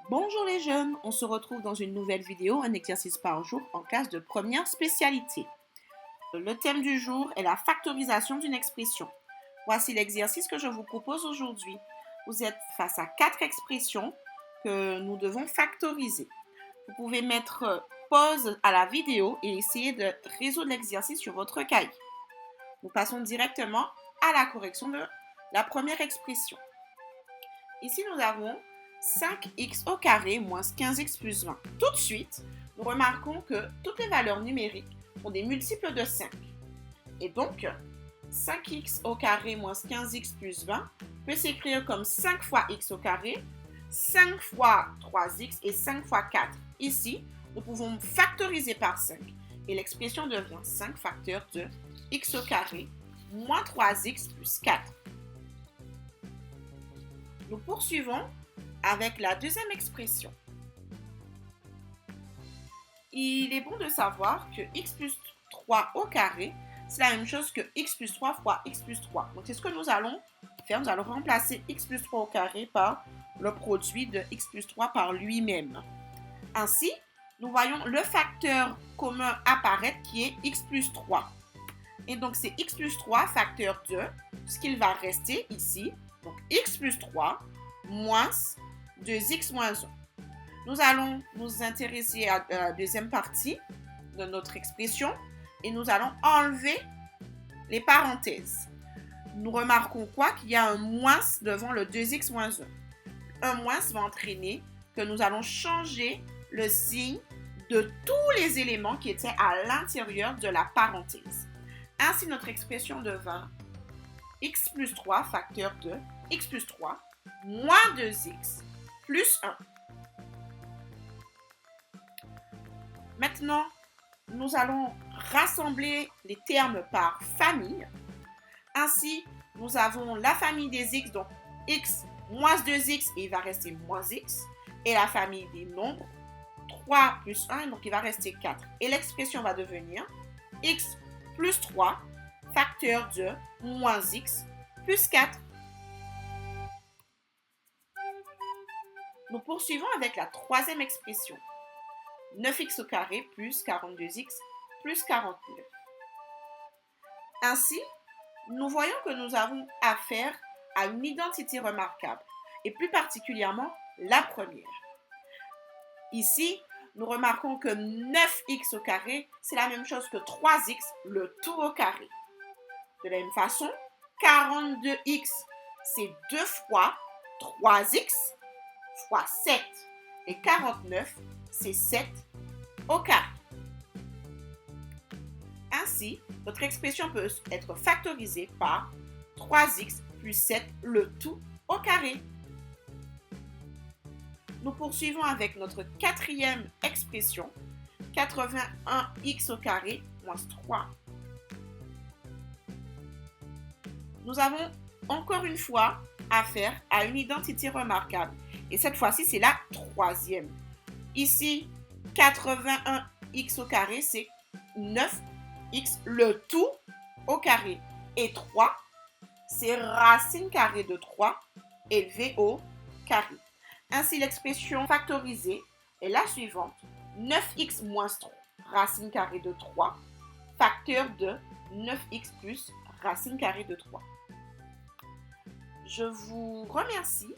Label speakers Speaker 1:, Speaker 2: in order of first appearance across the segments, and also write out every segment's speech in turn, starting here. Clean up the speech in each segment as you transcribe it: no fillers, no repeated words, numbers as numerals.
Speaker 1: Bonjour les jeunes, on se retrouve dans une nouvelle vidéo, un exercice par jour en classe de première spécialité. Le thème du jour est la factorisation d'une expression. Voici l'exercice que je vous propose aujourd'hui. Vous êtes face à 4 expressions que nous devons factoriser. Vous pouvez mettre pause à la vidéo et essayer de résoudre l'exercice sur votre cahier. Nous passons directement à la correction de la première expression. Ici, nous avons 5x au carré moins 15x plus 20. Tout de suite, nous remarquons que toutes les valeurs numériques ont des multiples de 5. Et donc, 5x au carré moins 15x plus 20 peut s'écrire comme 5 fois x au carré, 5 fois 3x et 5 fois 4. Ici, nous pouvons factoriser par 5 et l'expression devient 5 facteurs de x au carré moins 3x plus 4. Nous poursuivons avec la deuxième expression. Il est bon de savoir que x plus 3 au carré, c'est la même chose que x plus 3 fois x plus 3. Donc, c'est ce que nous allons faire. Nous allons remplacer x plus 3 au carré par le produit de x plus 3 par lui-même. Ainsi, nous voyons le facteur commun apparaître qui est x plus 3. Et donc, c'est x plus 3 facteur de ce qu'il va rester ici. Donc, x plus 3 moins 2x moins 1. Nous allons nous intéresser à la deuxième partie de notre expression et nous allons enlever les parenthèses. Nous remarquons quoi? Qu'il y a un moins devant le 2x moins 1. Un moins va entraîner que nous allons changer le signe de tous les éléments qui étaient à l'intérieur de la parenthèse. Ainsi, notre expression devint x plus 3 facteur de x plus 3 moins 2x plus 1. Maintenant, nous allons rassembler les termes par famille. Ainsi, nous avons la famille des x, donc x moins 2x et il va rester moins x. Et la famille des nombres, 3 plus 1, donc il va rester 4. Et l'expression va devenir x plus 3 facteur de moins x plus 4. Nous poursuivons avec la troisième expression. 9x au carré plus 42x plus 49. Ainsi, nous voyons que nous avons affaire à une identité remarquable, et plus particulièrement la première. Ici, nous remarquons que 9x au carré, c'est la même chose que 3x, le tout au carré. De la même façon, 42x, c'est 2 fois 3x fois 7. Et 49, c'est 7 au carré. Ainsi, notre expression peut être factorisée par 3x plus 7, le tout au carré. Nous poursuivons avec notre quatrième expression, 81x au carré moins 3. Nous avons encore une fois affaire à une identité remarquable. Et cette fois-ci, c'est la troisième. Ici, 81x au carré, c'est 9x, le tout au carré. Et 3, c'est racine carrée de 3 élevé au carré. Ainsi, l'expression factorisée est la suivante. 9x moins 3, racine carrée de 3, facteur de 9x plus racine carrée de 3. Je vous remercie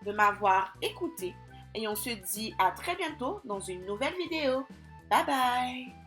Speaker 1: de m'avoir écouté et on se dit à très bientôt dans une nouvelle vidéo. Bye bye!